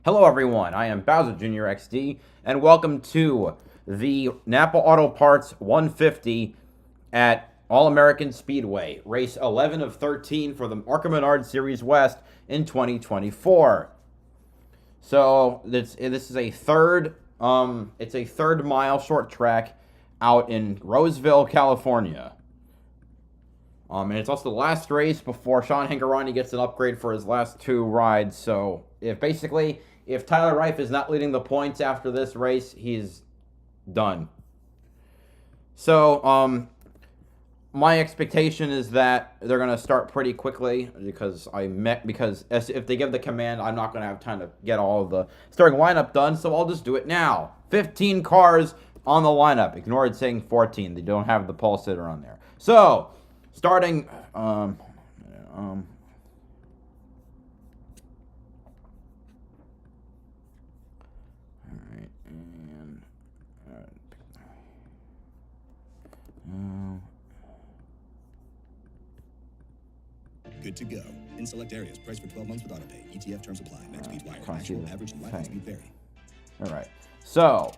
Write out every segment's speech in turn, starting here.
Hello everyone, I am BowserJrXD, and welcome to the NAPA Auto Parts 150 at All-American Speedway, race 11 of 13 for the ARCA Menards Series West in 2024. So this is a third mile short track out in Roseville, California. And it's also the last race before Sean Hingorani gets an upgrade for his last two rides. So if Tyler Reif is not leading the points after this race, he's done. So my expectation is that they're gonna start pretty quickly because if they give the command, I'm not gonna have time to get all of the starting lineup done. So I'll just do it now. 15 cars on the lineup. Ignore it saying 14. They don't have the pole sitter on there. So starting, all right, and good to go. In select areas, price for 12 months with auto pay. ETF terms apply. Max speed wire. Actual, average, and license speed vary. All right. So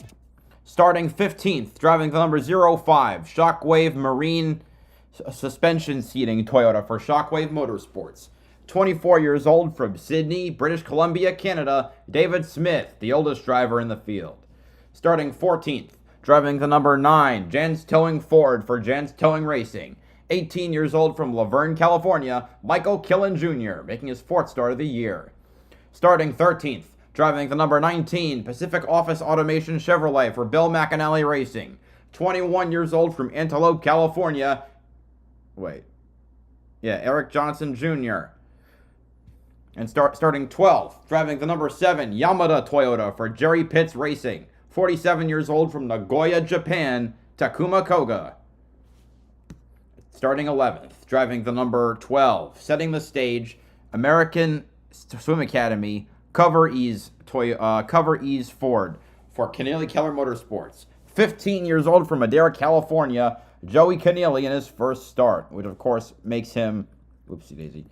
starting 15th, driving the number 05, Shockwave Marine suspension seating Toyota for Shockwave Motorsports. 24 years old, from Sydney, British Columbia, Canada, David Smith, the oldest driver in the field. Starting 14th, driving the number 9, Jans Towing Ford for Jans Towing Racing. 18 years old, from Laverne, California, Michael Killen Jr., making his 4th start of the year. Starting 13th, driving the number 19, Pacific Office Automation Chevrolet for Bill McAnally Racing. 21 years old, from Antelope, California, Eric Johnson Jr. And starting 12th, driving the number 7, Yamada Toyota for Jerry Pitts Racing. 47 years old, from Nagoya, Japan, Takuma Koga. Starting 11th, driving the number 12, setting the stage, American Swim Academy, Cover Ease Ford for Keneally Keller Motorsports. 15 years old, from Madera, California, Joey Keneally in his first start, which of course makes him, the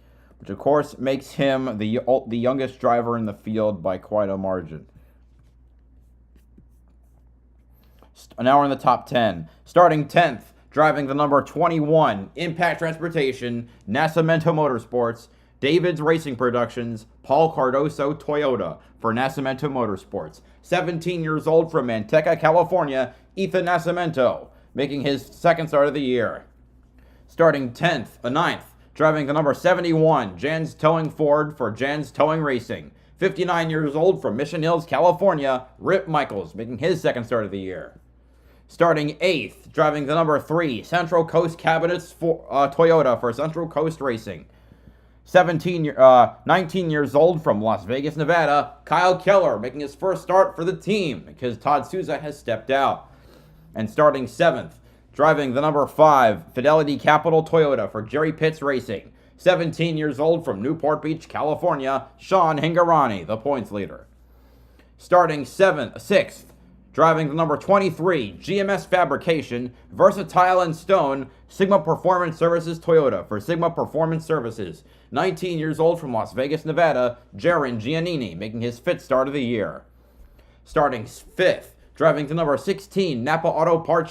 youngest driver in the field by quite a margin. Now we're in the top 10. Starting 10th, driving the number 21, Impact Transportation, Nascimento Motorsports, David's Racing Productions, Paul Cardoso Toyota for Nascimento Motorsports. 17 years old, from Manteca, California, Ethan Nascimento, making his 2nd start of the year. Starting 9th, driving the number 71, Jans Towing Ford for Jans Towing Racing. 59 years old, from Mission Hills, California, Rip Michaels, making his 2nd start of the year. Starting 8th, driving the number 3, Central Coast Cabinets for Toyota for Central Coast Racing. 19 years old, from Las Vegas, Nevada, Kyle Keller, making his 1st start for the team because Todd Souza has stepped out. And starting 7th, driving the number 5, Fidelity Capital Toyota for Jerry Pitts Racing. 17 years old, from Newport Beach, California, Sean Hingorani, the points leader. Starting 6th, driving the number 23, GMS Fabrication, Versatile and Stone, Sigma Performance Services Toyota for Sigma Performance Services. 19 years old, from Las Vegas, Nevada, Jaron Giannini, making his 5th start of the year. Starting 5th, driving the number 16, Napa Auto Care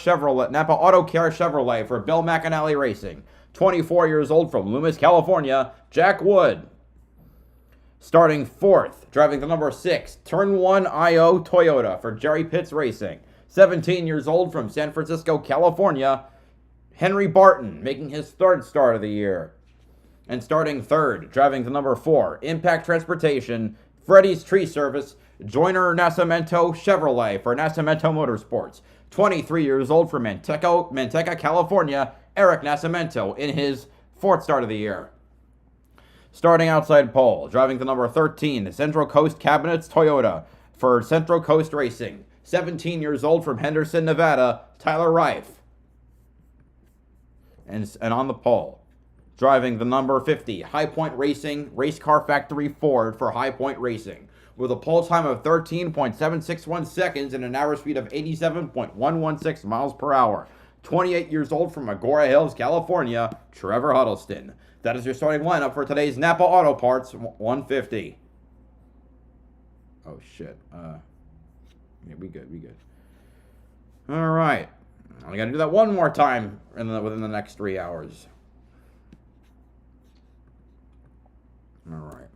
Chevrolet for Bill McAnally Racing. 24 years old, from Loomis, California, Jack Wood. Starting 4th, driving the number 6, Turn 1 IO Toyota for Jerry Pitts Racing. 17 years old, from San Francisco, California, Henry Barton, making his 3rd start of the year. And starting 3rd, driving the number 4, Impact Transportation, Freddy's Tree Service, Joyner Nascimento Chevrolet for Nascimento Motorsports. 23 years old, from Manteca, California, Eric Nascimento in his 4th start of the year. Starting outside pole, driving the number 13, Central Coast Cabinets Toyota for Central Coast Racing. 17 years old, from Henderson, Nevada, Tyler Reif. And on the pole, driving the number 50, High Point Racing, Race Car Factory Ford for High Point Racing, with a pole time of 13.761 seconds and an average speed of 87.116 miles per hour. 28 years old, from Agora Hills, California, Trevor Huddleston. That is your starting lineup for today's NAPA Auto Parts 150. Oh, shit. Yeah, we good. All right. I got to do that one more time within the next 3 hours. All right.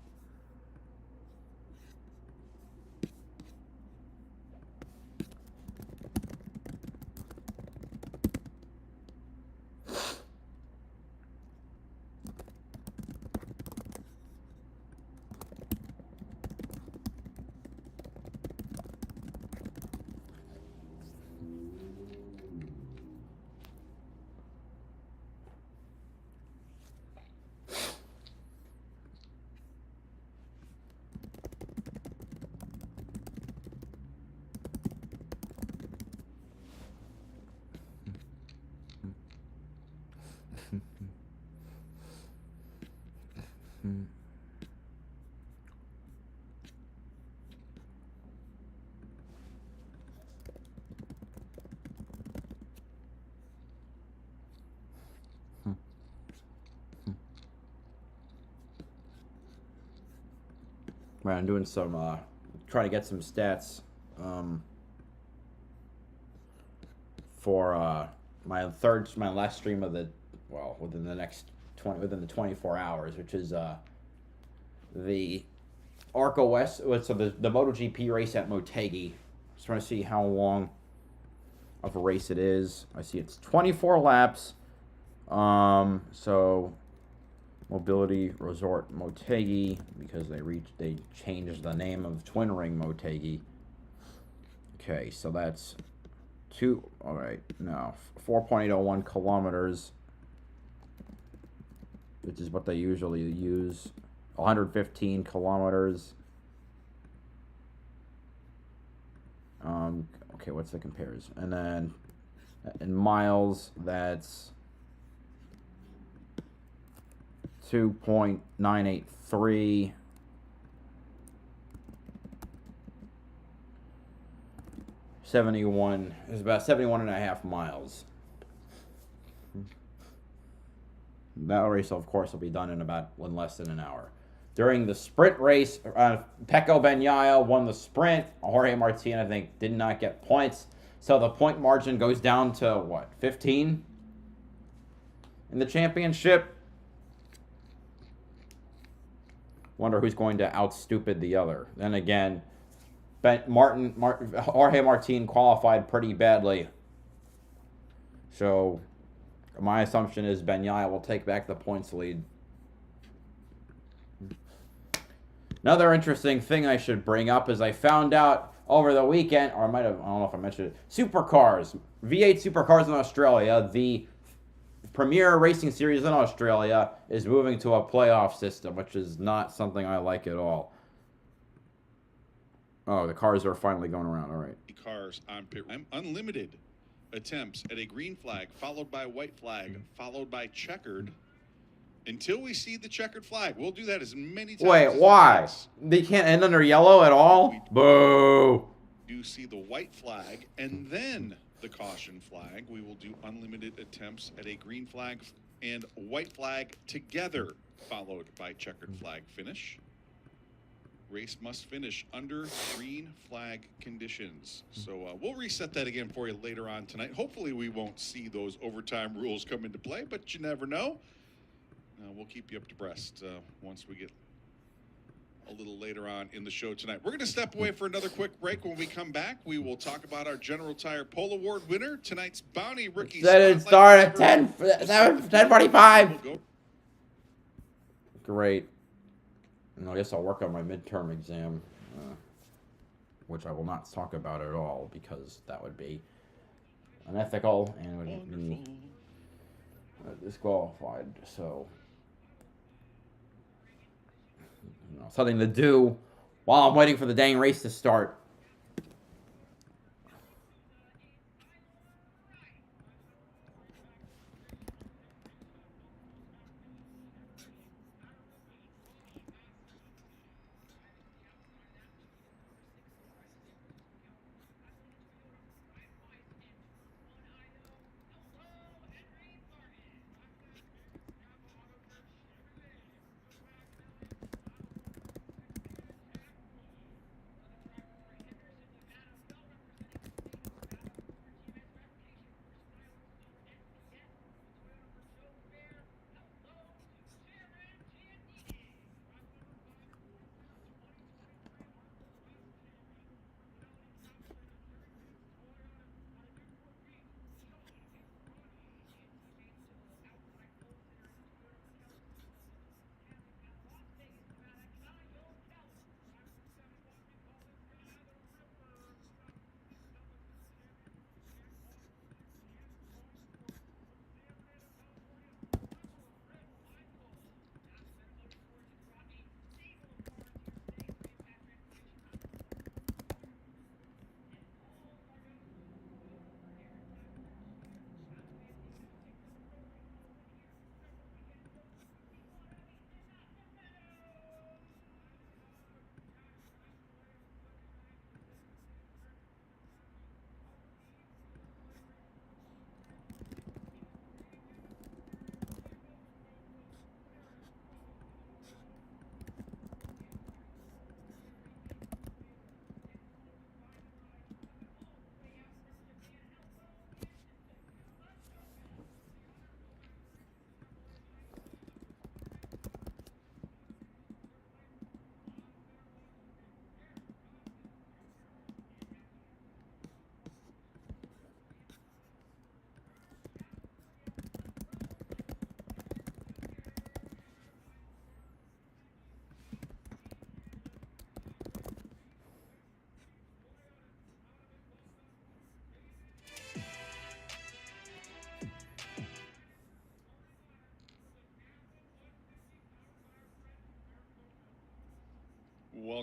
Right, I'm doing some, trying to get some stats, for, my last stream of the, well, within the 24 hours, which is, the ARCA West, so the MotoGP race at Motegi. Just trying to see how long of a race it is. I see it's 24 laps, so Mobility Resort Motegi, because they changed the name of Twin Ring Motegi. Okay, so that's 4.801 kilometers, which is what they usually use. 115 kilometers. Okay, what's the comparison? And then in miles, that's 2.983. It's about 71.5 miles. That race, of course, will be done in less than an hour. During the sprint race, Pecco Bagnaia won the sprint. Jorge Martin, I think, did not get points. So the point margin goes down to, what, 15 in the championship? Wonder who's going to outstupid the other. Then again, Jorge Martin qualified pretty badly. So my assumption is Bagnaia will take back the points lead. Another interesting thing I should bring up is I found out over the weekend, or I don't know if I mentioned it, Supercars, V8 Supercars in Australia, the premier racing series in Australia, is moving to a playoff system, which is not something I like at all. Oh, the cars are finally going around. All right. Cars on pit. Unlimited attempts at a green flag, followed by white flag, followed by checkered. Until we see the checkered flag, we'll do that as many times. Wait, why? They can't end under yellow at all? Boo! You see the white flag and then the caution flag. We will do unlimited attempts at a green flag and white flag together, followed by checkered flag finish. Race must finish under green flag conditions. So we'll reset that again for you later on tonight. Hopefully we won't see those overtime rules come into play, but you never know. We'll keep you up to breast once we get a little later on in the show tonight. We're going to step away for another quick break. When we come back, we will talk about our General Tire Pole Award winner, tonight's Bounty Rookie. Let it start at 10:45. Great. And I guess I'll work on my midterm exam, which I will not talk about at all because that would be unethical and would be disqualified. So, something to do while I'm waiting for the dang race to start.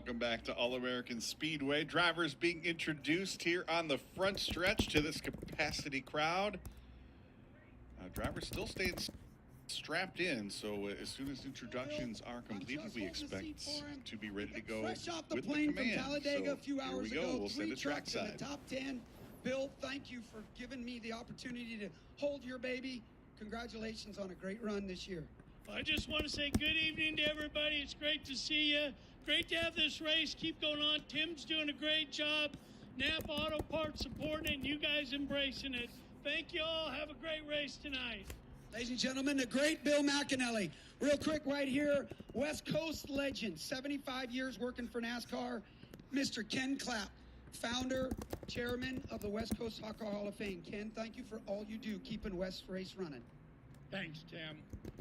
Welcome back to All-American Speedway. Drivers being introduced here on the front stretch to this capacity crowd. Drivers still staying strapped in, so as soon as introductions are completed, we expect to be ready to go fresh off the with plane the from command. Talladega So a few hours here we go. ago. We'll send Three it trucks in the trackside. top 10. Bill, thank you for giving me the opportunity to hold your baby. Congratulations on a great run this year. I just want to say good evening to everybody. It's great to see you. Great to have this race keep going on. Tim's doing a great job. NAPA Auto Parts supporting it, and you guys embracing it. Thank you all. Have a great race tonight. Ladies and gentlemen, the great Bill McAnally. Real quick right here, West Coast legend, 75 years working for NASCAR, Mr. Ken Clapp, founder, chairman of the West Coast Stock Car Hall of Fame. Ken, thank you for all you do keeping West Race running. Thanks, Tim.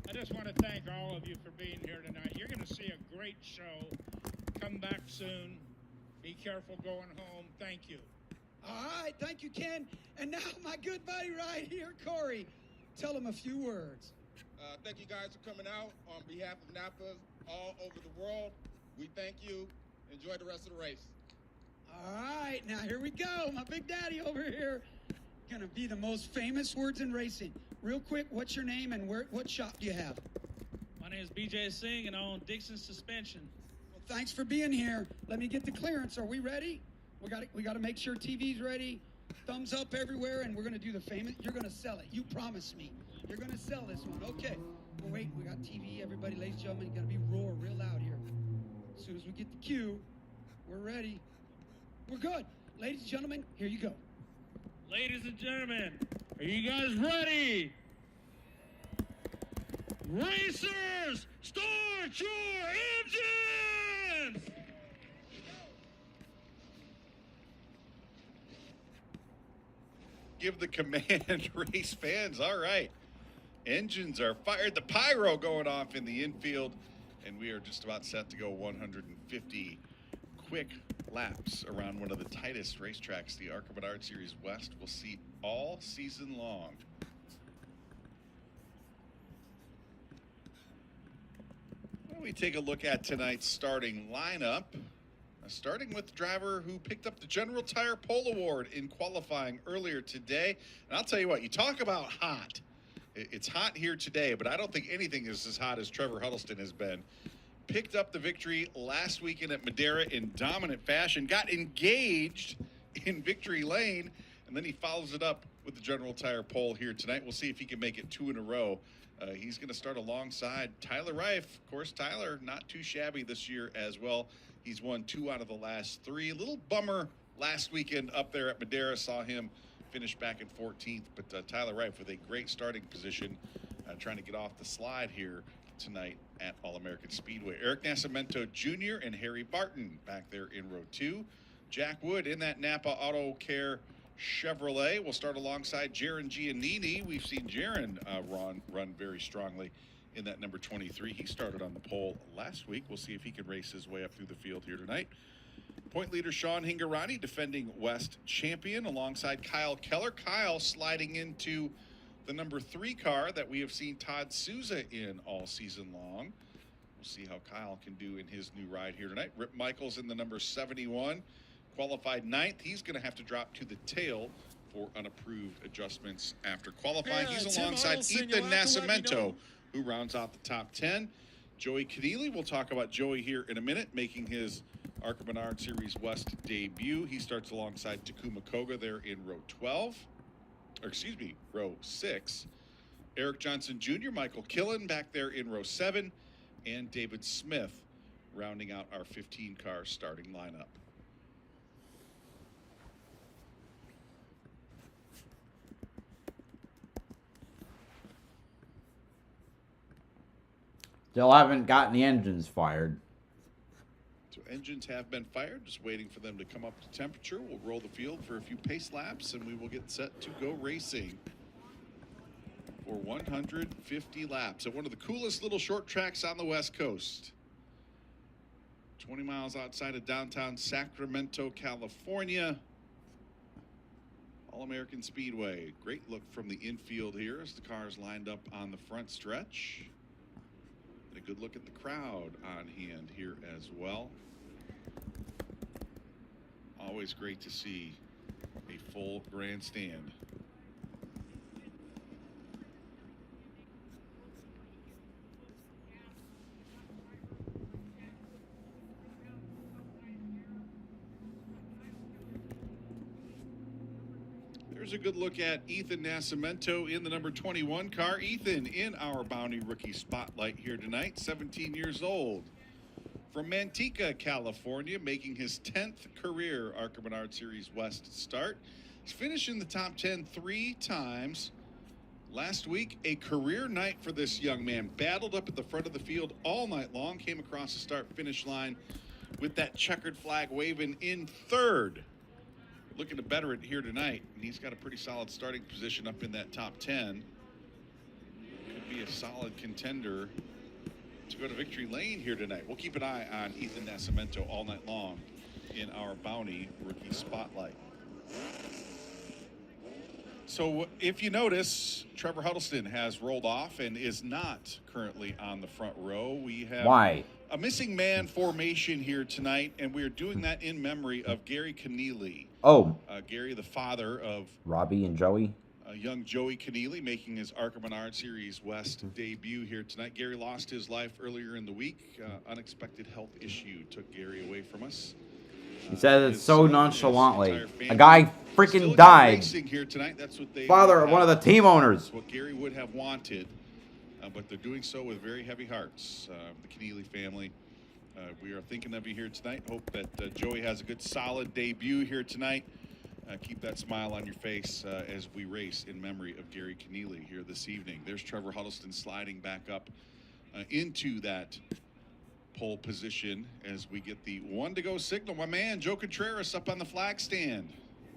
I just want to thank all of you for being here tonight. You're going to see a great show. Come back soon. Be careful going home. Thank you. All right, thank you, Ken. And now my good buddy right here, Corey. Tell him a few words. Thank you guys for coming out on behalf of NAPA all over the world. We thank you. Enjoy the rest of the race. All right, now here we go. My big daddy over here. Gonna be the most famous words in racing. Real quick, what's your name and what shop do you have? My name is BJ Singh, and I own Dixon Suspension. Well, thanks for being here. Let me get the clearance. Are we ready? We got to make sure TV's ready. Thumbs up everywhere, and we're gonna do the famous. You're gonna sell it. You promised me. You're gonna sell this one. Okay. Well, wait. We got TV. Everybody, ladies and gentlemen, gotta be roar real loud here. As soon as we get the cue, we're ready. We're good. Ladies and gentlemen, here you go. Ladies and gentlemen, are you guys ready? Racers, start your engines! Give the command, race fans. All right. Engines are fired. The pyro going off in the infield. And we are just about set to go 150 quick laps around one of the tightest racetracks the ARCA Menards Series West will see all season long. Why don't we take a look at tonight's starting lineup? Starting with the driver who picked up the General Tire Pole Award in qualifying earlier today. And I'll tell you what, you talk about hot. It's hot here today, but I don't think anything is as hot as Trevor Huddleston has been. Picked up the victory last weekend at Madera in dominant fashion, got engaged in victory lane, and then he follows it up with the General Tire Pole here tonight. We'll see if he can make it 2 in a row. He's going to start alongside Tyler Reif. Of course, Tyler not too shabby this year as well. He's won 2 out of the last 3. A little bummer last weekend up there at Madera. Saw him finish back in 14th, but Tyler Reif with a great starting position, trying to get off the slide here tonight at All-American Speedway. Eric Nascimento Jr. and Harry Barton back there in row 2. Jack Wood in that Napa Auto Care Chevrolet will start alongside Jaron Giannini. We've seen Jaron run very strongly in that number 23. He started on the pole last week. We'll see if he can race his way up through the field here tonight. Point leader Sean Hingarani, defending West champion, alongside Kyle Keller. Kyle sliding into the number 3 car that we have seen Todd Souza in all season long. We'll see how Kyle can do in his new ride here tonight. Rip Michaels in the number 71, qualified 9th. He's going to have to drop to the tail for unapproved adjustments after qualifying. He's alongside Ethan Nascimento, who rounds out the top 10. Joey Keneally, we'll talk about Joey here in a minute, making his ARCA Menards Series West debut. He starts alongside Takuma Koga there in row 6. Eric Johnson Jr., Michael Killen back there in row 7, and David Smith rounding out our 15-car starting lineup. Still haven't gotten the engines fired. So engines have been fired, just waiting for them to come up to temperature. We'll roll the field for a few pace laps, and we will get set to go racing for 150 laps at one of the coolest little short tracks on the West Coast. 20 miles outside of downtown Sacramento, California. All-American Speedway. Great look from the infield here as the cars lined up on the front stretch. A good look at the crowd on hand here as well. Always great to see a full grandstand. There's a good look at Ethan Nascimento in the number 21 car. Ethan in our Bounty Rookie Spotlight here tonight, 17 years old. From Manteca, California, making his 10th career ARCA Menards Series West start. He's finished in the top 10 3 times. Last week, a career night for this young man. Battled up at the front of the field all night long. Came across the start-finish line with that checkered flag waving in third. Looking to better it here tonight. And he's got a pretty solid starting position up in that top 10. Could be a solid contender to go to victory lane here tonight. We'll keep an eye on Ethan Nascimento all night long in our Bounty Rookie Spotlight. So if you notice, Trevor Huddleston has rolled off and is not currently on the front row. We have a missing man formation here tonight, and we're doing that in memory of Gary Keneally. Oh. Gary, the father of Robbie and Joey. Young Joey Keneally making his ARCA Menards Series West debut here tonight. Gary lost his life earlier in the week. Unexpected health issue took Gary away from us. He said it so nonchalantly. A guy freaking died. Here tonight. That's what they father of one of the team owners. What Gary would have wanted, but they're doing so with very heavy hearts. The Keneally family. We are thinking of you here tonight. Hope that Joey has a good, solid debut here tonight. Keep that smile on your face as we race in memory of Gary Keneally here this evening. There's Trevor Huddleston sliding back up into that pole position as we get the 1 to go signal. My man, Joe Contreras, up on the flag stand,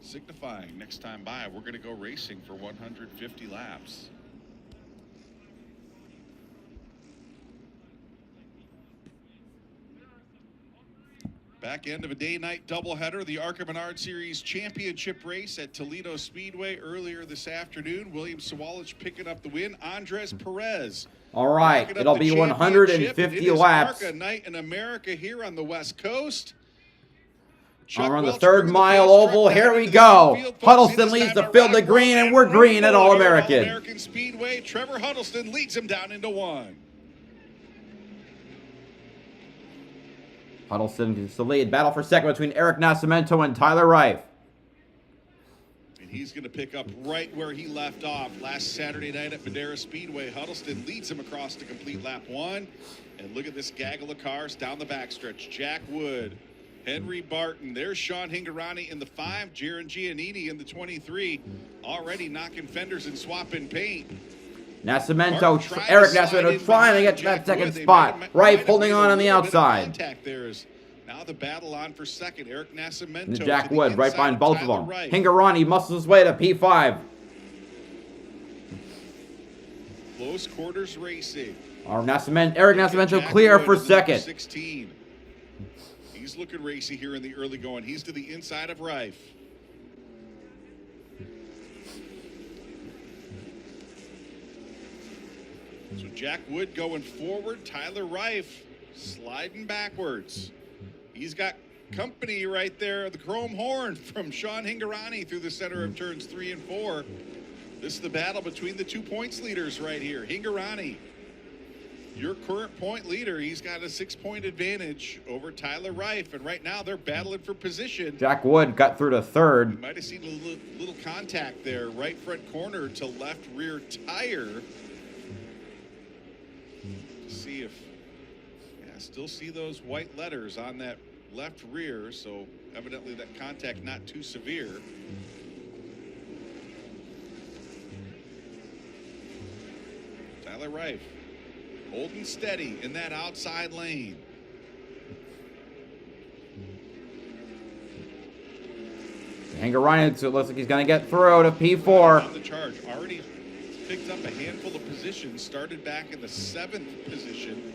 signifying next time by, we're going to go racing for 150 laps. Back end of a day-night doubleheader, the ARCA Menards Series Championship race at Toledo Speedway earlier this afternoon. William Sawalich picking up the win. Andres Perez. All right, it'll be 150 laps. ARCA Night in America here on the West Coast. On the third mile oval, here we go. Huddleston leads the field to green, and we're green at All-American. All-American Speedway. Trevor Huddleston leads him down into 1. Huddleston is the lead. Battle for second between Eric Nascimento and Tyler Reif. And he's going to pick up right where he left off last Saturday night at Madera Speedway. Huddleston leads him across to complete lap 1. And look at this gaggle of cars down the backstretch. Jack Wood, Henry Barton. There's Sean Hingarani in the 5. Jaron Giannini in the 23. Already knocking fenders and swapping paint. Nascimento, Eric Nascimento trying to get to that second spot. Reif holding on the outside. There's now the battle on for second. Eric Nascimento. And Jack Wood right behind both of them. Hingarani muscles his way to P5. Close quarters racing. Eric Nascimento clear for second. 16. He's looking racy here in the early going. He's to the inside of Reif. So Jack Wood going forward. Tyler Reif sliding backwards. He's got company right there. The chrome horn from Sean Hingarani through the center of turns 3 and 4. This is the battle between the 2 points leaders right here. Hingarani, your current point leader. He's got a 6-point advantage over Tyler Reif. And right now they're battling for position. Jack Wood got through to third. You might have seen a little contact there. Right front corner to left rear tire. See if, still see those white letters on that left rear, so evidently that contact not too severe. Tyler Reif holding steady in that outside lane. Hingarani, so it looks like he's going to get through to P4. On the charge, already picked up a handful of positions, started back in the 7th position.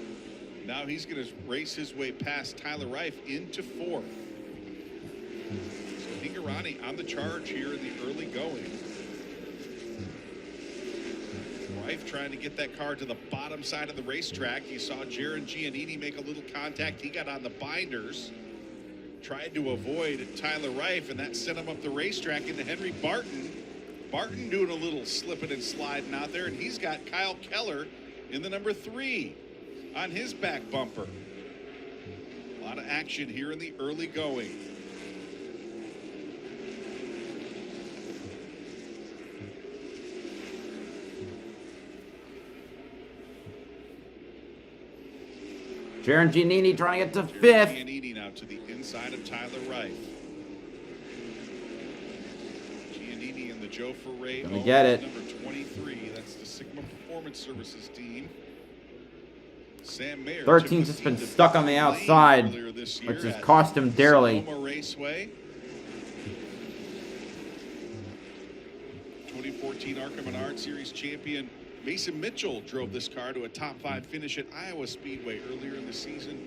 Now he's going to race his way past Tyler Reif into 4th. So Hingarani on the charge here in the early going. Reif trying to get that car to the bottom side of the racetrack. You saw Jaron Giannini make a little contact. He got on the binders. tried to avoid Tyler Reif, and that sent him up the racetrack into Henry Barton. Barton doing a little slipping and sliding out there, and he's got Kyle Keller in the number 3 on his back bumper. A lot of action here in the early going. Jaron Giannini trying to get to 5th. Giannini now to the inside of Tyler Reif. Giannini and the Joe Ferre. Gonna get it. Number 23. That's the Sigma Performance Services team. Sam Mayer. 13's just been stuck on the outside, which has cost him dearly. Sonoma Raceway. 2014 ARCA Menards Series champion Mason Mitchell drove this car to a top 5 finish at Iowa Speedway earlier in the season.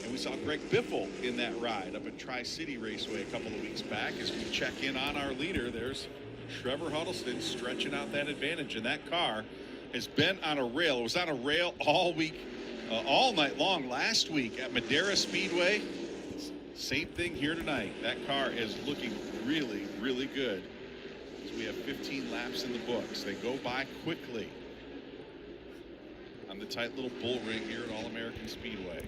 And we saw Greg Biffle in that ride up at Tri-City Raceway a couple of weeks back. As we check in on our leader, there's Trevor Huddleston stretching out that advantage. And that car has been on a rail. It was on a rail all week, all night long last week at Madera Speedway. Same thing here tonight. That car is looking really, really good. We have 15 laps in the books. They go by quickly on the tight little bull ring here at All-American Speedway.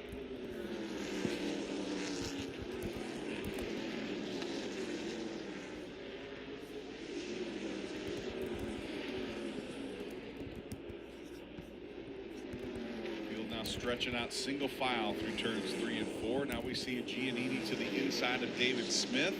Field now stretching out single file through turns 3 and 4. Now we see a Giannini to the inside of David Smith.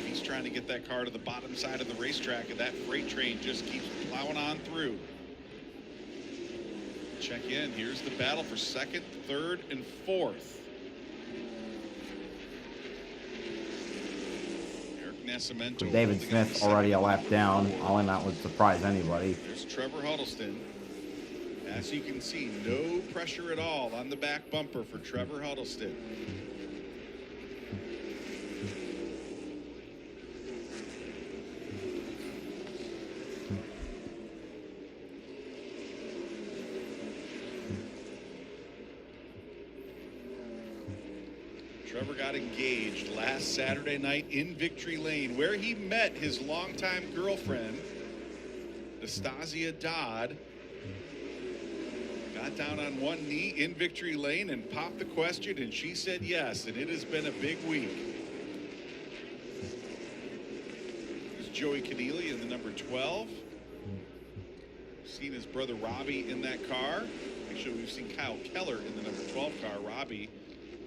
He's trying to get that car to the bottom side of the racetrack, and that freight train just keeps plowing on through. Check in. Here's the battle for 2nd, 3rd, and 4th. Eric Nascimento. David Smith already a lap down. All in that would surprise anybody. There's Trevor Huddleston. As you can see, no pressure at all on the back bumper for Trevor Huddleston. Trevor got engaged last Saturday night in Victory Lane, where he met his longtime girlfriend, Nastasia Dodd. Got down on one knee in Victory Lane and popped the question, and she said yes, and it has been a big week. There's Joey Keneally in the number 12. Seen his brother Robbie in that car. Actually, we've seen Kyle Keller in the number 12 car. Robbie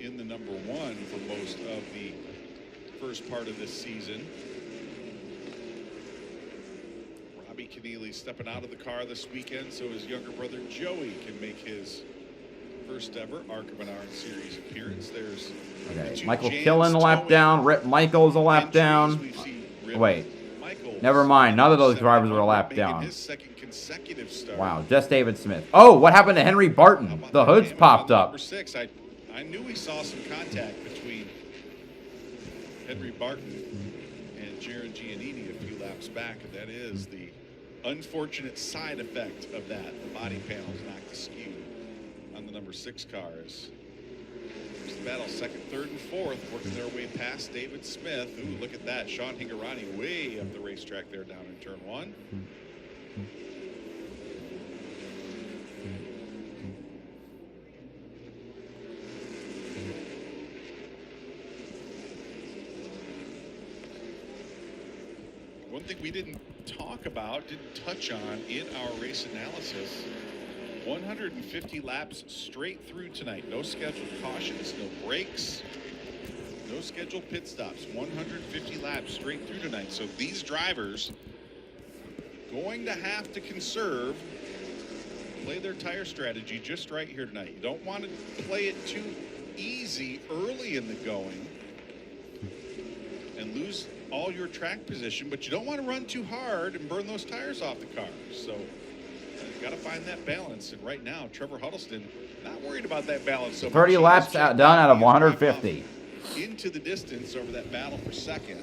in the number 1 for most of the first part of this season. Robbie Keneally stepping out of the car this weekend so his younger brother Joey can make his first ever ARCA Menards Series appearance. There's Michael Killen a lap down. Rip Michaels a lap down. Wait, never mind. None of those drivers were a lap down. His 2nd consecutive start. Wow, just David Smith. Oh, what happened to Henry Barton? The hood's popped up. Number 6. I knew we saw some contact between Henry Barton and Jaron Giannini a few laps back, and that is the unfortunate side effect of that. The body panels knocked askew on the number 6 cars. There's the battle, 2nd, 3rd, and 4th, working their way past David Smith. Ooh, look at that. Sean Hingorani way up the racetrack there down in turn 1. One thing we didn't talk about, didn't touch on in our race analysis, 150 laps straight through tonight. No scheduled cautions, no brakes, no scheduled pit stops. 150 laps straight through tonight. So these drivers going to have to conserve, play their tire strategy just right here tonight. You don't want to play it too easy early in the going and lose all your track position, but you don't want to run too hard and burn those tires off the car. So you've got to find that balance. And right now, Trevor Huddleston not worried about that balance. So 30 laps done out of 150. Into the distance over that battle for 2nd.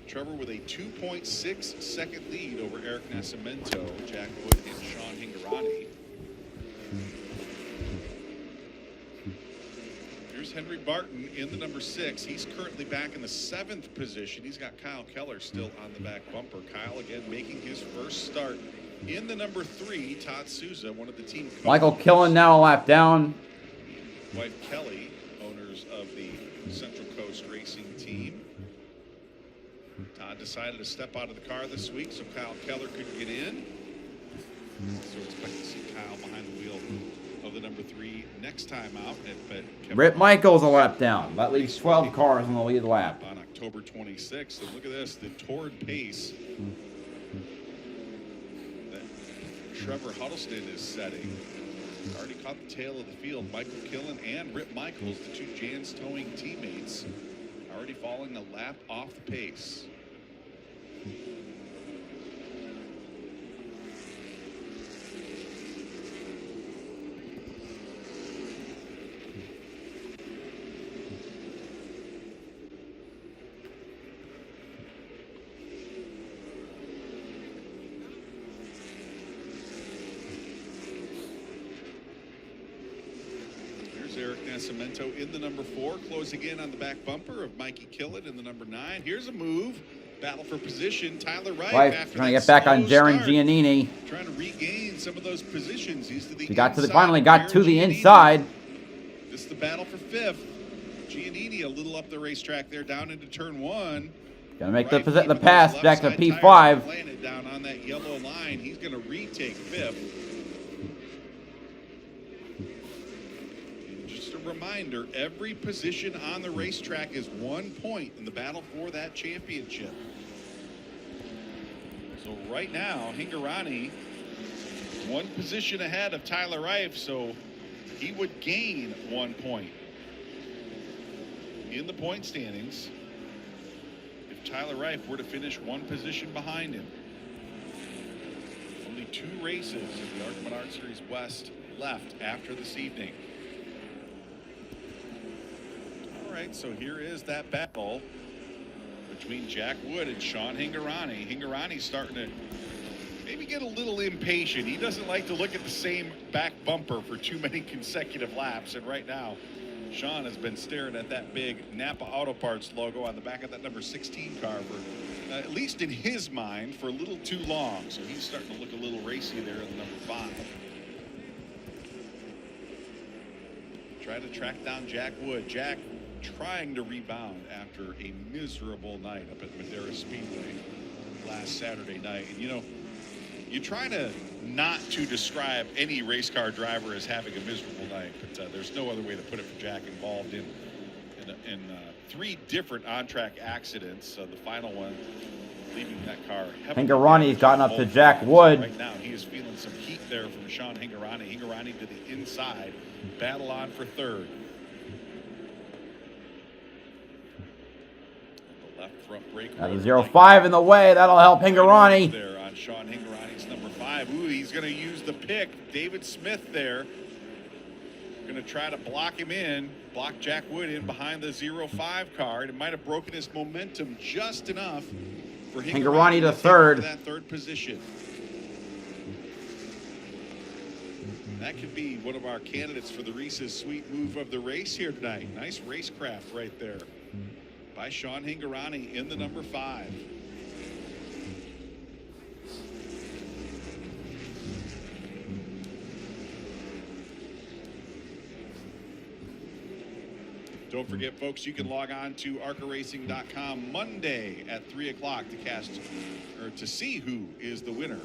Trevor with a 2.6 second lead over Eric Nascimento, Jack Wood, and Sean Hingorani. Here's Henry Barton in the number 6. He's currently back in the 7th position. He's got Kyle Keller still on the back bumper. Kyle again making his first start in the number 3. Todd Souza, one of the team coaches. Michael Killen now a lap down. Wife Kelly, owners of the Central Coast Racing team. Todd decided to step out of the car this week so Kyle Keller could get in. So expect to see Kyle behind the wheel of the number 3 next time out. Rip Michaels a lap down. That leaves 12 cars on the lead lap. On October 26th. And look at this, the torrid pace that Trevor Huddleston is setting. Already caught the tail of the field. Michael Killen and Rip Michaels, the 2 Jan's Towing teammates, already falling a lap off the pace. Eric Nascimento in the number 4, closing in on the back bumper of Mikey Killen in the number 9. Here's a move. Battle for position. Tyler Wright after trying to get back on Jaron Giannini. Trying to regain some of those positions. He's to the finally got to the inside. This is the battle for 5th. Giannini a little up the racetrack there, down into turn 1. Gonna make the pass back to P5. Landed down on that yellow line. He's gonna retake 5th. Reminder, every position on the racetrack is 1 point in the battle for that championship. So right now, Hingorani 1 position ahead of Tyler Reif, so he would gain 1 point in the point standings if Tyler Reif were to finish 1 position behind him. Only 2 races in the ARCA Menards Series West left after this evening. All right, so here is that battle between Jack Wood and Sean Hingorani. Hingorani's starting to maybe get a little impatient. He doesn't like to look at the same back bumper for too many consecutive laps. And right now, Sean has been staring at that big NAPA Auto Parts logo on the back of that number 16 car for, at least in his mind, for a little too long. So he's starting to look a little racy there in the number 5. Try to track down Jack Wood. Jack trying to rebound after a miserable night up at Madera Speedway last Saturday night. And you know, you try to not to describe any race car driver as having a miserable night, but there's no other way to put it for Jack, involved in 3 different on-track accidents. The final one leaving that car. Hingorani's gotten up to Jack Wood. Right now he is feeling some heat there from Sean Hingorani. Hingorani to the inside, battle on for 3rd. Front brake. Got a 0.5 in the way. That'll help Hingorani. There on Sean Hingorani's number 5. Ooh, he's going to use the pick. David Smith there. Going to try to block him in. Block Jack Wood in behind the 0.5 car. It might have broken his momentum just enough for Hingorani to 3rd. That 3rd position. That could be one of our candidates for the Reese's Sweet Move of the race here tonight. Nice racecraft right there by Sean Hingorani in the number 5. Don't forget, folks, you can log on to ARCARacing.com Monday at 3 o'clock to see who is the winner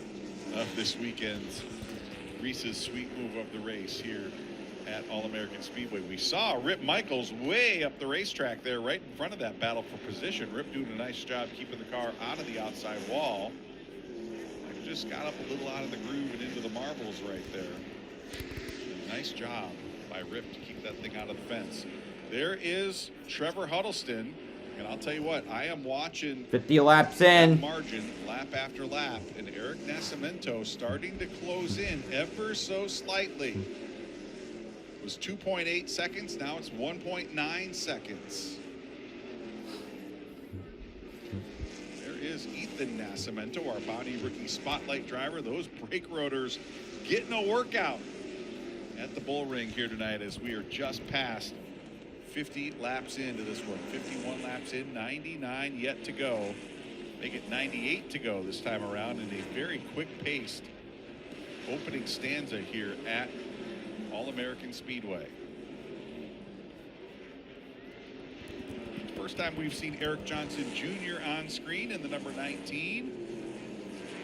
of this weekend's Reese's Sweet Move of the race here at All-American Speedway. We saw Rip Michaels way up the racetrack there, right in front of that battle for position. Rip doing a nice job keeping the car out of the outside wall. Just got up a little out of the groove and into the marbles right there. Nice job by Rip to keep that thing out of the fence. There is Trevor Huddleston, and I'll tell you what, I am watching 50 laps in. Margin lap after lap, and Eric Nascimento starting to close in ever so slightly. It was 2.8 seconds. Now it's 1.9 seconds. is Ethan Nascimento, our body rookie spotlight driver. Those brake rotors getting a workout at the bull ring here tonight as we are just past 50 laps into this one. 51 laps in, 99 yet to go. Make it 98 to go this time around in a very quick-paced opening stanza here at All-American Speedway. First time we've seen Eric Johnson Jr. on screen in the number 19.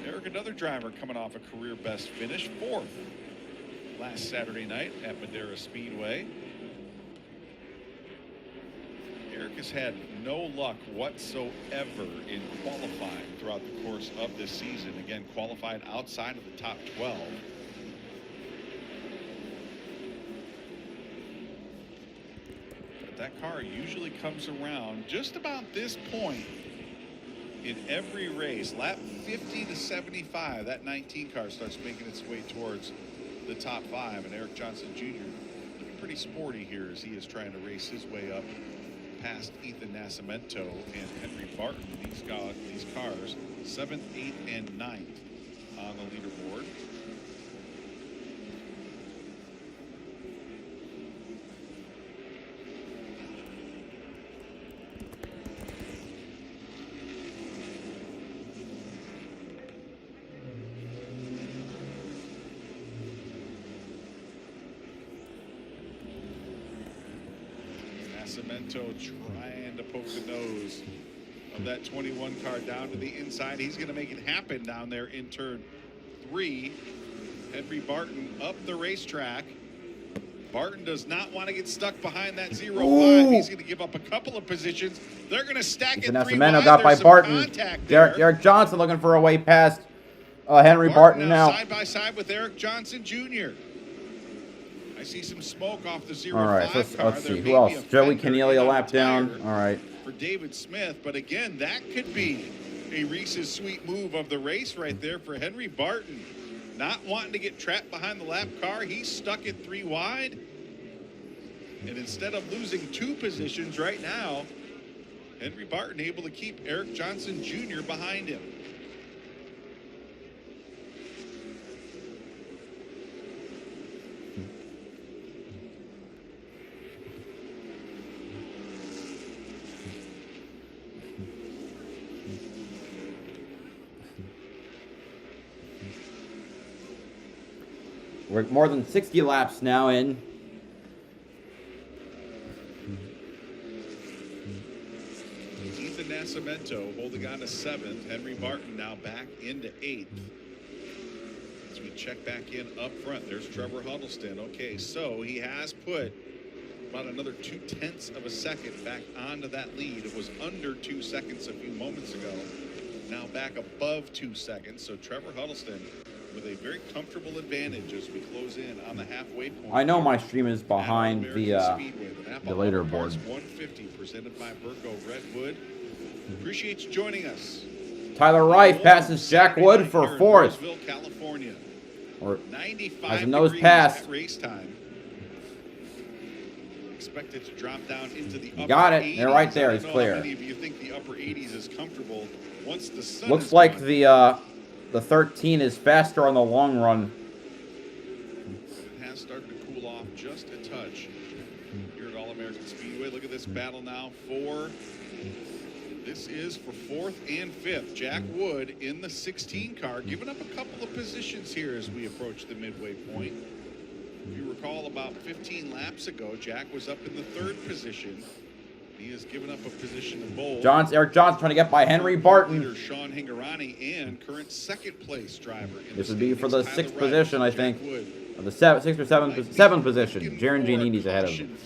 Eric, another driver coming off a career best finish, 4th last Saturday night at Madera Speedway. Eric has had no luck whatsoever in qualifying throughout the course of this season. Again, qualified outside of the top 12. But that car usually comes around just about this point in every race. Lap 50 to 75, that 19 car starts making its way towards the top 5. And Eric Johnson Jr. looking pretty sporty here as he is trying to race his way up past Ethan Nascimento and Henry Barton. These cars 7th, 8th, and 9th on the leaderboard. Nascimento trying to poke the nose of that 21 car down to the inside. He's going to make it happen down there in turn 3. Henry Barton up the racetrack. Barton does not want to get stuck behind that 0-5. He's going to give up a couple of positions. They're going to stack it 3 Nascimento wide. got by There's Barton. there. Eric Johnson looking for a way past Henry Barton now. Side by side with Eric Johnson Jr. I see some smoke off the 0-5 All right, car. let's see. Who else? Joey Keneally a lap down. All right. For David Smith, but again, that could be a Reese's sweet move of the race right there for Henry Barton. Not wanting to get trapped behind the lap car, he's stuck at 3 wide. And instead of losing 2 positions right now, Henry Barton able to keep Eric Johnson Jr. behind him. We're more than 60 laps now in. Ethan Nascimento holding on to 7th. Henry Barton now back into 8th. As we check back in up front, there's Trevor Huddleston. Okay, so he has put about another 0.2 of a second back onto that lead. It was under 2 seconds a few moments ago. Now back above 2 seconds. So Trevor Huddleston with a very comfortable advantage as we close in on the halfway point. I know my stream is behind the leaderboard. 150 presented by Burco Redwood. Appreciate you joining us. Tyler Reif passes Jack Wood for 4th. California. Or 95 has a nose degrees pass. at race time. Expected to drop down into the upper Got it. 80s. They're right there. It's I don't know clear. How many of you think the upper 80s is comfortable once the sun Looks is like gone? the 13 is faster on the long run. It has started to cool off just a touch here at All-American Speedway. Look at this battle now for, this is for 4th and 5th. Jack Wood in the 16 car, giving up a couple of positions here as we approach the midway point. If you recall, about 15 laps ago, Jack was up in the 3rd position. He has given up a position in bold. Eric Johnson trying to get by Henry Barton. Leader Sean Hingarani and current 2nd place driver. This would be for the 6th Tyler position, I Jack think. Wood. Or the 6th or 7th position. Jaron Giannini's ahead of him.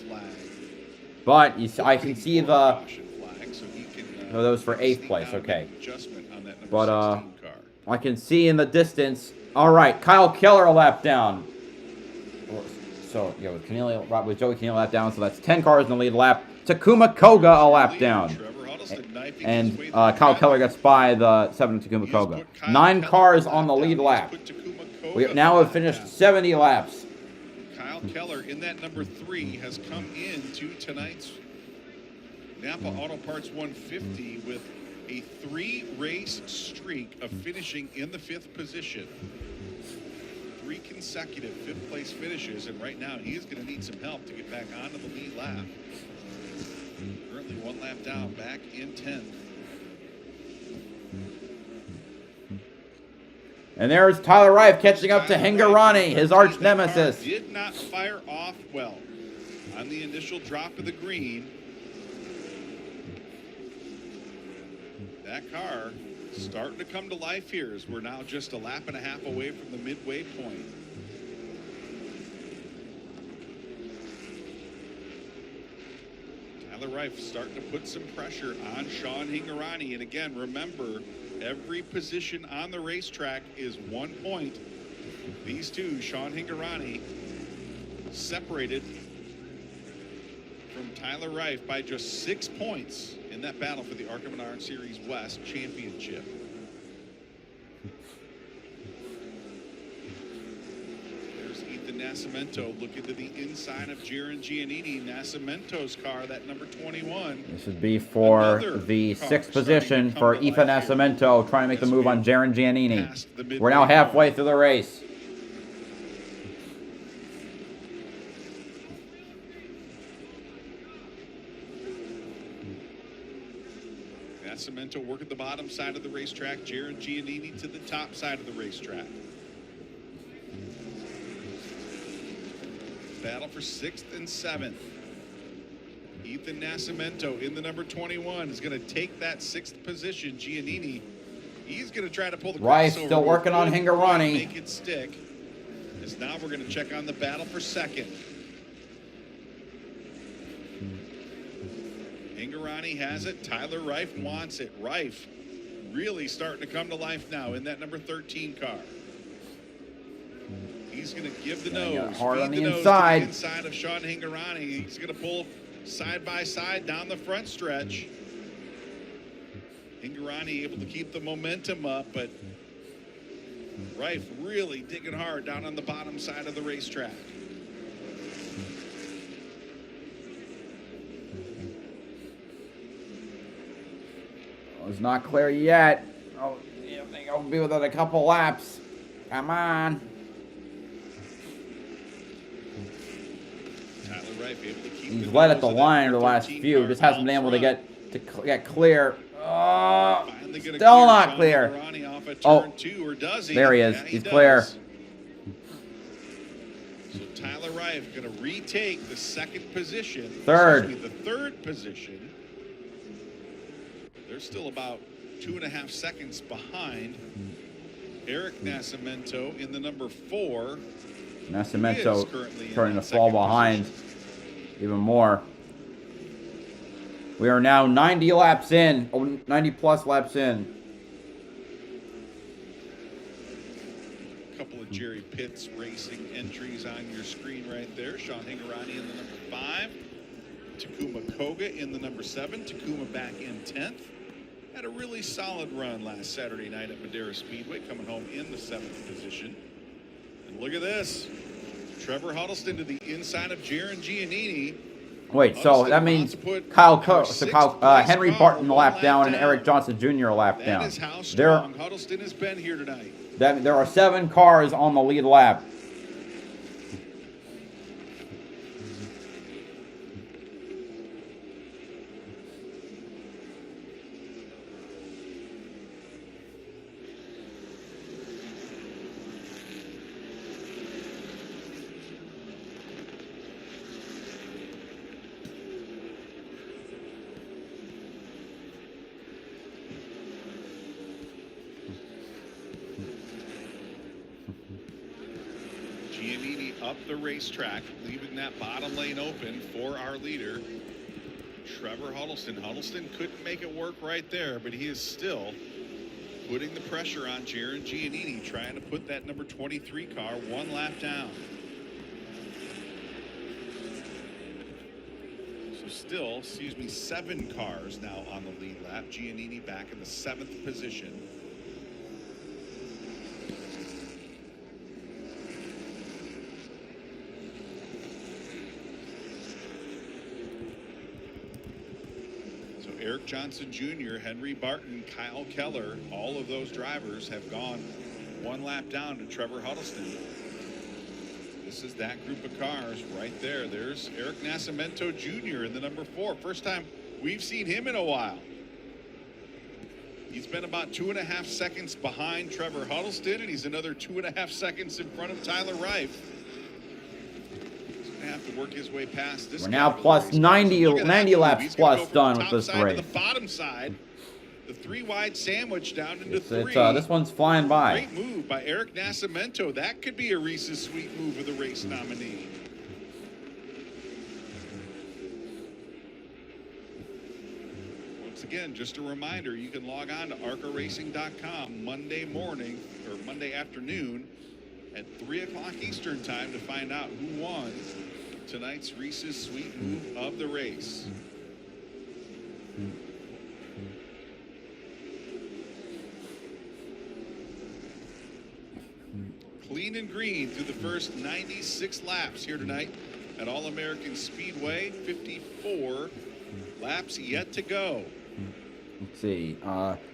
But I can see the. Oh, that was for 8th place. Okay. But I can see in the distance. All right, Kyle Keller a lap down. So yeah, with Joey Keneally a lap down. So that's 10 cars in the lead lap. Takuma Koga a lap down. And Kyle Keller gets by the 7 Takuma Koga. 9 cars on the lead lap. We now have finished 70 laps. Kyle Keller in that number 3 has come into tonight's NAPA Auto Parts 150 with a 3-race streak of finishing in the 5th position. 3 consecutive 5th place finishes, and right now he is going to need some help to get back onto the lead lap. Currently 1 lap down, back in 10th. And there's Tyler Reif catching up to Hingorani, his arch nemesis. Did not fire off well on the initial drop of the green. That car starting to come to life here as we're now just a lap and a half away from the midway point. Tyler Reif starting to put some pressure on Sean Hingorani. And again, remember, every position on the racetrack is 1 point. These two, Sean Hingorani, separated from Tyler Reif by just 6 points in that battle for the ARCA Menards Series West Championship. There's Ethan Nascimento looking to the inside of Jaron Giannini. Nascimento's car, that number 21. This would be for the 6th position for Ethan Nascimento, trying to make the move on Jaron Giannini. We're now halfway through the race. Nascimento work at the bottom side of the racetrack. Jaron Giannini to the top side of the racetrack. Battle for 6th and 7th. Ethan Nascimento in the number 21 is going to take that 6th position. Giannini, he's going to try to pull the Rice crossover. still working on Hingorani. Make it stick. As now we're going to check on the battle for 2nd. Hingorani has it. Tyler Reif wants it. Reif really starting to come to life now in that number 13 car. He's going to give the nose. Hard on the inside. inside. Inside of Sean Hingorani. He's going to pull side by side down the front stretch. Hingorani able to keep the momentum up, but Reif really digging hard down on the bottom side of the racetrack. It's not clear yet. Oh, I think I'll be within a couple laps. Come on. Tyler Reif able to keep He's the led at nose the of that line the number last 13 few. car Just hasn't out been able to front. get clear. Oh, Finally gonna still clear not Sean clear. Hingorani off at Oh, turn 2, or does he? there he is. Yeah, He's does. clear. So Tyler Reif going to retake the 2nd position. Third. Excuse me, the 3rd position. They're still about 2.5 seconds behind. Eric Nascimento in the number 4. Nascimento Is currently in starting to that fall 2nd behind position. even more. We are now 90 laps in. Oh, 90 plus laps in. A couple of Jerry Pitts racing entries on your screen right there. Sean Hingorani in the number 5. Takuma Koga in the number 7. Takuma back in 10th. Had a really solid run last Saturday night at Madera Speedway, coming home in the 7th position. And look at this. Trevor Huddleston to the inside of Jaron Giannini. Wait, so that means Henry Barton a lap down and Eric Johnson Jr. a lap down. That is how strong Huddleston has been here tonight. There are 7 cars on the lead lap. Giannini up the racetrack, leaving that bottom lane open for our leader, Trevor Huddleston. Huddleston couldn't make it work right there, but he is still putting the pressure on Jaron Giannini, trying to put that number 23 car 1 lap down. So still, 7 cars now on the lead lap. Giannini back in the 7th position. Eric Johnson Jr., Henry Barton, Kyle Keller, all of those drivers have gone one lap down to Trevor Huddleston. This is that group of cars right there. There's Eric Nascimento Jr. in the number 4. First time we've seen him in a while. He's been about 2.5 seconds behind Trevor Huddleston, and he's another 2.5 seconds in front of Tyler Reif. He's going to have to work his way past this. We're now plus 90 laps plus done with this race. The bottom side, the 3-wide sandwich down into 3. This one's flying by. Great move by Eric Nascimento. That could be a Reese's Sweet move of the race nominee. Again, just a reminder, you can log on to ARCARacing.com Monday morning or Monday afternoon at 3 o'clock Eastern time to find out who won tonight's Reese's Sweet Move of the race. Clean and green through the first 96 laps here tonight at All-American Speedway. 54 laps yet to go. Let's see.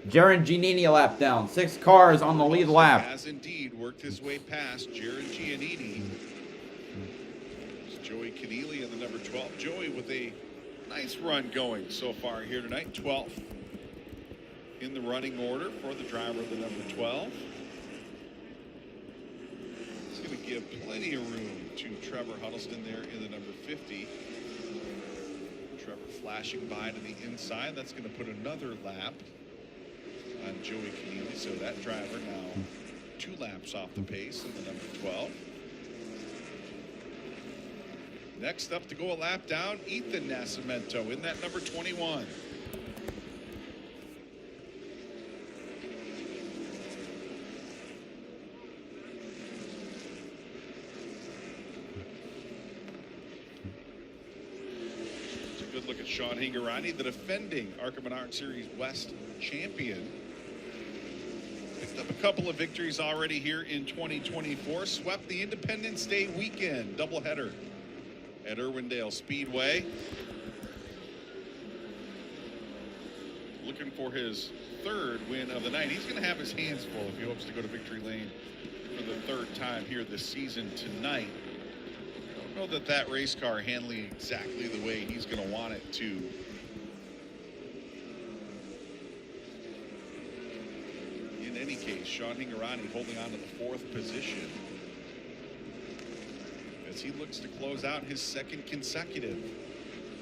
Jaron Giannini a lap down. 6 cars on the lead lap. Has indeed worked his way past Jaron Giannini. It's Joey Keneally in the number 12. Joey with a nice run going so far here tonight. 12th in the running order for the driver of the number 12. It's going to give plenty of room to Trevor Huddleston there in the number 50. Trevor flashing by to the inside. That's going to put another lap on Joey Keneally. So that driver now 2 laps off the pace in the number 12. Next up to go a lap down, Ethan Nascimento in that number 21. Look at Sean Hingorani, the defending ARCA Menards Series West champion. Picked up a couple of victories already here in 2024. Swept the Independence Day weekend doubleheader at Irwindale Speedway. Looking for his 3rd win of the night. He's going to have his hands full if he hopes to go to victory lane for the 3rd time here this season tonight. Know that race car handling exactly the way he's going to want it to. In any case, Sean Hingorani holding on to the 4th position as he looks to close out his 2nd consecutive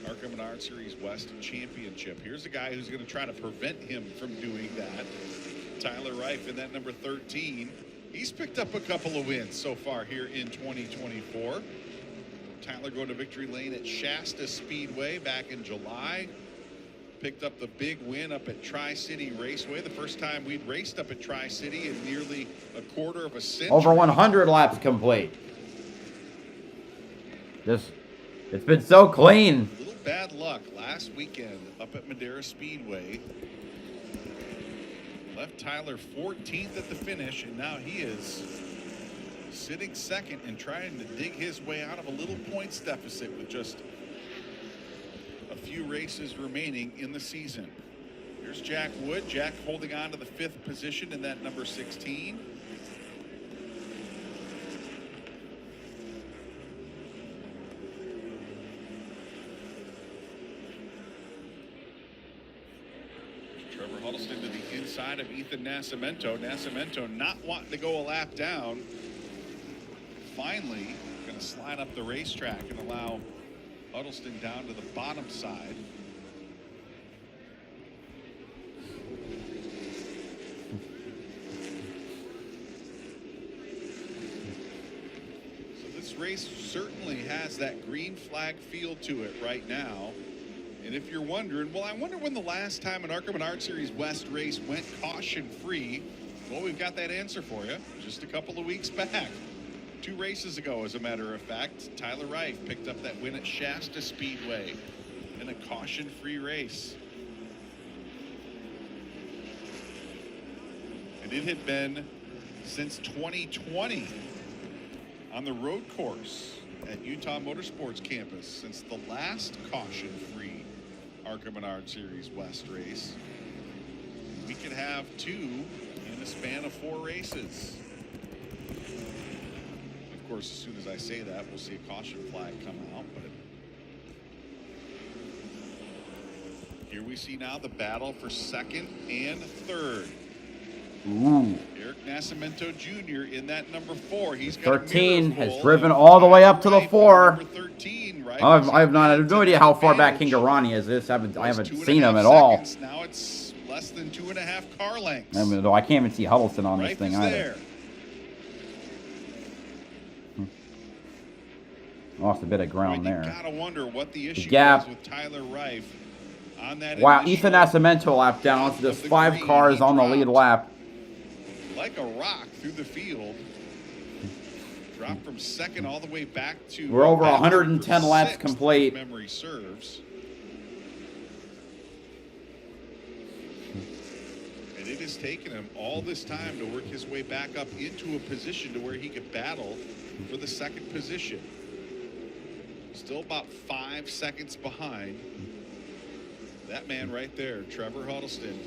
ARCA Menards Series West championship. Here's a guy who's going to try to prevent him from doing that. Tyler Reif in that number 13. He's picked up a couple of wins so far here in 2024. Tyler going to victory lane at Shasta Speedway back in July. Picked up the big win up at Tri-City Raceway. The first time we'd raced up at Tri-City in nearly a quarter of a century. Over 100 laps complete. It's been so clean. A little bad luck last weekend up at Madera Speedway. Left Tyler 14th at the finish, and now he is sitting 2nd and trying to dig his way out of a little points deficit with just a few races remaining in the season. Here's Jack Wood. Jack holding on to the 5th position in that number 16. Trevor Huddleston to the inside of Ethan Nascimento. Nascimento not wanting to go a lap down. Finally going to slide up the racetrack and allow Huddleston down to the bottom side. So this race certainly has that green flag feel to it right now. And if you're wondering, well, I wonder when the last time an ARCA Menards Series West race went caution free. Well, we've got that answer for you just a couple of weeks back. 2 races ago, as a matter of fact, Tyler Reif picked up that win at Shasta Speedway in a caution-free race. And it had been since 2020 on the road course at Utah Motorsports Campus since the last caution-free ARCA Menards Series West race. We could have 2 in a span of 4 races. Of course, as soon as I say that, we'll see a caution flag come out. But here we see now the battle for 2nd and 3rd. Ooh. Eric Nascimento Jr. in that number 4. He's got 13 has driven all the way up to the 4. 13, right? I have no idea how far back Kingarani is. I haven't seen him at all. Now it's less than 2.5 car lengths. Though I can't even see Huddleston on this thing either. There. Lost a bit of ground there. You gotta wonder what the issue gap was with Tyler Reif on that. Wow, Ethan Nascimento lap down, so there's 5 cars on the lead lap. Like a rock through the field. Dropped from 2nd all the way back to. We're over 110 laps complete. Memory serves. And it has taken him all this time to work his way back up into a position to where he could battle for the 2nd position. Still about 5 seconds behind that man right there, Trevor Huddleston,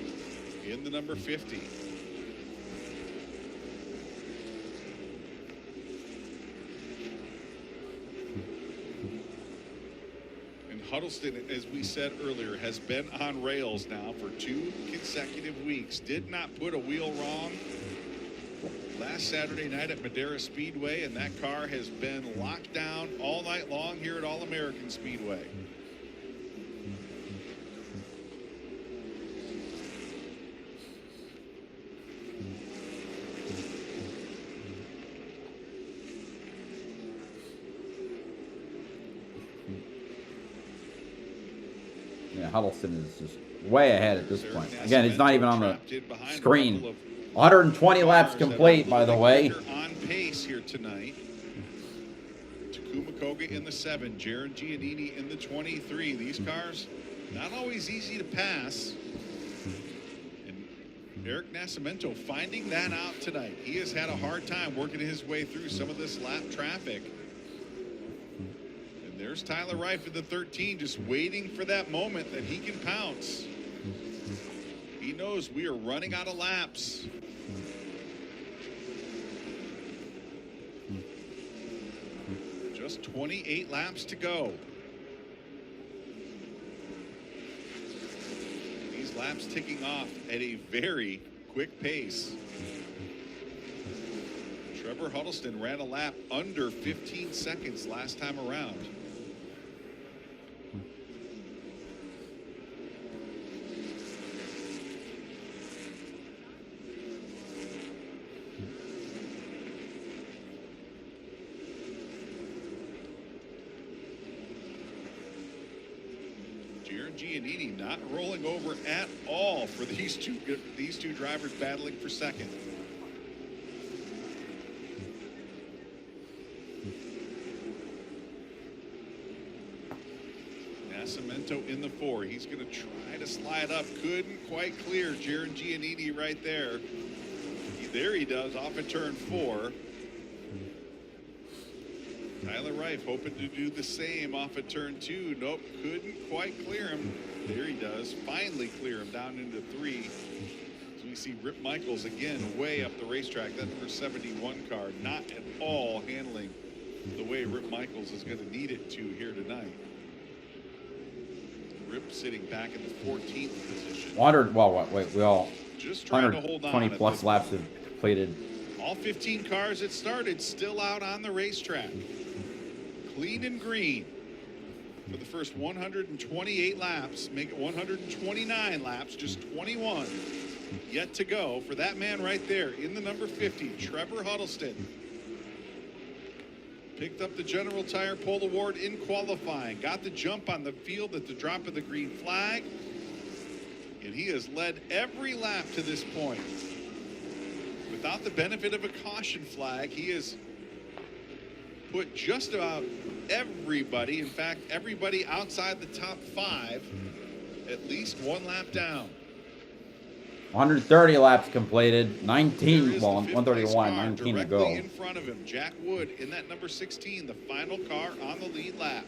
in the number 50. And Huddleston, as we said earlier, has been on rails now for 2 consecutive weeks. Did not put a wheel wrong last Saturday night at Madera Speedway, and that car has been locked down all night long here at All-American Speedway. Yeah, Huddleston is just way ahead at this point. Again, he's not even on the screen. 120 laps complete, by the way. On pace here tonight. Takuma Koga in the 7, Jaron Giannini in the 23. These cars not always easy to pass. And Eric Nascimento finding that out tonight. He has had a hard time working his way through some of this lap traffic. And there's Tyler Reif in the 13, just waiting for that moment that he can pounce. He knows we are running out of laps. Just 28 laps to go. These laps ticking off at a very quick pace. Trevor Huddleston ran a lap under 15 seconds last time around. Giannini not rolling over at all for these two drivers battling for 2nd. Nascimento in the 4. He's going to try to slide up. Couldn't quite clear Jaron Giannini right there. There he does off of turn 4. Tyler Reif hoping to do the same off of turn 2. Nope, couldn't quite clear him. There he does. Finally clear him down into 3. So we see Rip Michaels again way up the racetrack. That number 71 car not at all handling the way Rip Michaels is going to need it to here tonight. Rip sitting back in the 14th position. We all just trying to hold on. 20 plus laps have completed. All 15 cars that started still out on the racetrack. Clean and green for the first 128 laps. Make it 129 laps, just 21 yet to go for that man right there in the number 50, Trevor Huddleston. Picked up the General Tire Pole Award in qualifying. Got the jump on the field at the drop of the green flag. And he has led every lap to this point. Without the benefit of a caution flag, he has put just about everybody, in fact, everybody outside the top 5, at least 1 lap down. 130 laps completed, 131, 19 to go. Directly in front of him, Jack Wood in that number 16, the final car on the lead lap.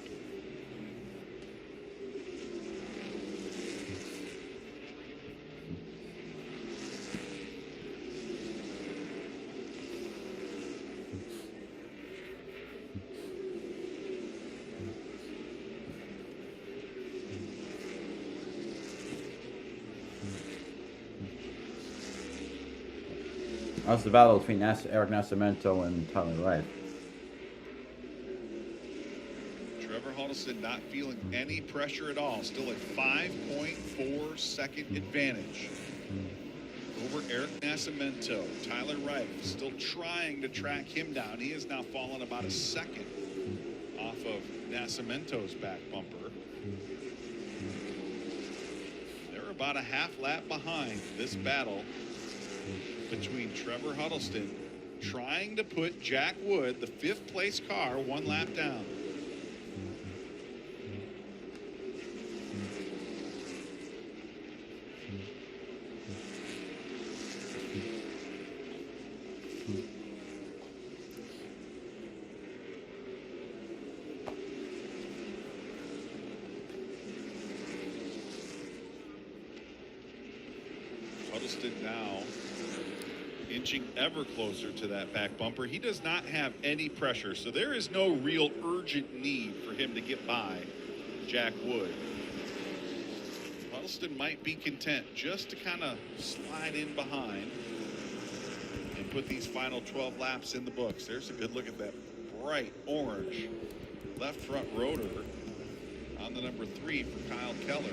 That's the battle between Eric Nascimento and Tyler Wright. Trevor Huddleston not feeling any pressure at all. Still a 5.4 second advantage over Eric Nascimento. Tyler Wright still trying to track him down. He has now fallen about a second off of Nascimento's back bumper. They're about a half lap behind this battle between Trevor Huddleston trying to put Jack Wood, the 5th place car, 1 lap down. Huddleston now inching ever closer to that back bumper. He does not have any pressure, so there is no real urgent need for him to get by Jack Wood. Huddleston might be content just to kind of slide in behind and put these final 12 laps in the books. There's a good look at that bright orange left front rotor on the number 3 for Kyle Keller.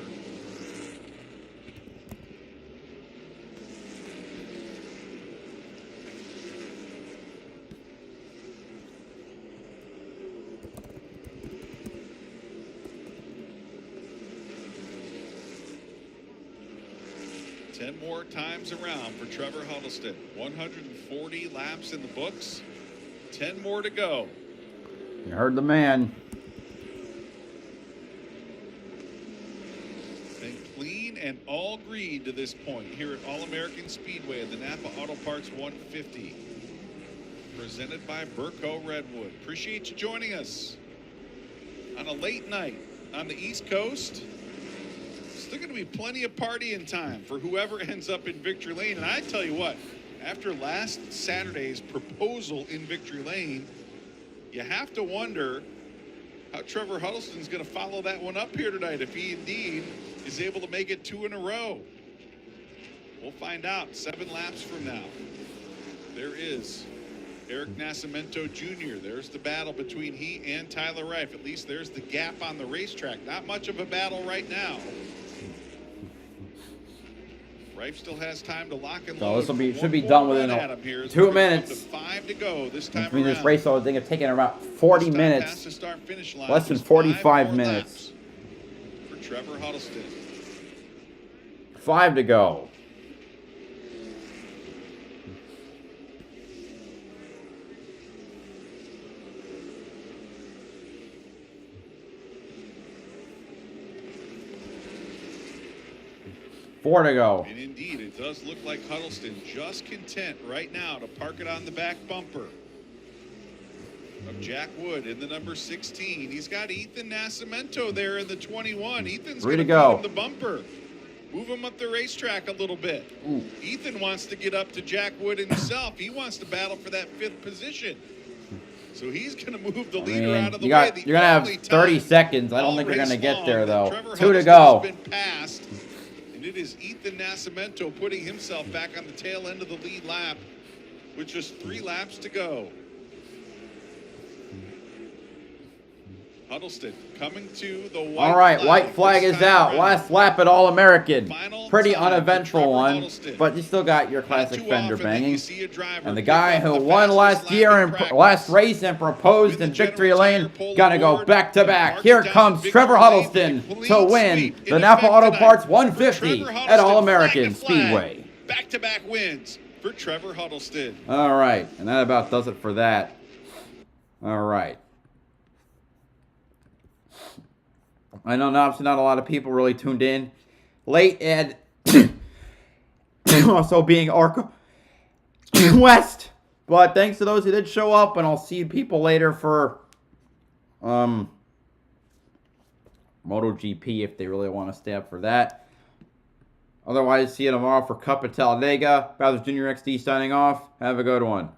More times around for Trevor Huddleston. 140 laps in the books. 10 more to go. You heard the man. Been clean and all green to this point here at All-American Speedway at the Napa Auto Parts 150. Presented by Burco Redwood. Appreciate you joining us on a late night on the East Coast. Still going to be plenty of partying time for whoever ends up in Victory Lane. And I tell you what, after last Saturday's proposal in Victory Lane, you have to wonder how Trevor Huddleston's going to follow that one up here tonight if he indeed is able to make it 2 in a row. We'll find out 7 laps from now. There is Eric Nascimento Jr. There's the battle between he and Tyler Reif. At least there's the gap on the racetrack. Not much of a battle right now. Reif still has time to lock and load. So this should be done within 2 minutes. 5 to go this time I mean, this around. race I think it's taking about 40 minutes. Less than 45 minutes. For Trevor Huddleston. 5 to go. Four to go. And indeed, it does look like Huddleston just content right now to park it on the back bumper of Jack Wood in the number 16. He's got Ethan Nascimento there in the 21. Ethan's going to beat him the bumper. Move him up the racetrack a little bit. Ooh. Ethan wants to get up to Jack Wood himself. He wants to battle for that 5th position. So he's going to move the leader out of the way. You're going to have 30 seconds. I don't think you're going to get there, though. Trevor 2 to Huddleston go. has been passed. And it is Ethan Nascimento putting himself back on the tail end of the lead lap with just 3 laps to go. Huddleston coming to the white flag. All right, white flag is out. Last lap at All-American. Pretty uneventful one, but you still got your classic fender banging. And the guy who won last year and last race and proposed in Victory Lane got to go back-to-back. Here comes Trevor Huddleston to win the Napa Auto Parts 150 at All-American Speedway. Back-to-back wins for Trevor Huddleston. All right, and that about does it for that. All right. I know obviously not a lot of people really tuned in late, and also being ARCA West. But thanks to those who did show up, and I'll see people later for MotoGP if they really want to stay up for that. Otherwise, see you tomorrow for Cup of Talladega. BowserJrXD signing off. Have a good one.